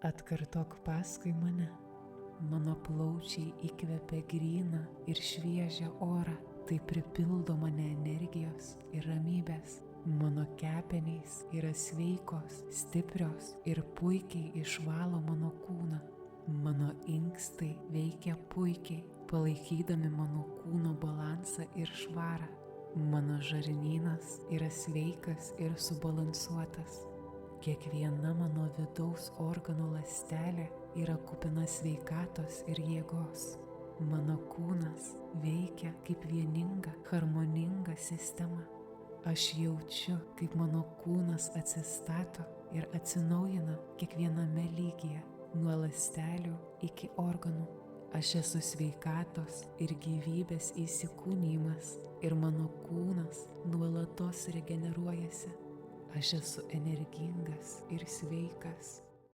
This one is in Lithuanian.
Atkartok paskui mane. Mano plaučiai įkvepia gryną ir šviežią orą, tai pripildo mane energijos ir ramybės. Mano kepenys yra sveikos, stiprios ir puikiai išvalo mano kūną. Mano inkstai veikia puikiai, palaikydami mano kūno balansą ir švarą. Mano žarnynas yra sveikas ir subalansuotas. Kiekviena mano vidaus organų ląstelė yra kupina sveikatos ir jėgos. Mano kūnas veikia kaip vieninga, harmoninga sistema. Aš jaučiu, kaip mano kūnas atsistato ir atsinaujina kiekviename lygyje, nuo ląstelių iki organų. Aš esu sveikatos ir gyvybės įsikūnijimas ir mano kūnas nuolatos regeneruojasi. Aš esu energingas ir sveikas.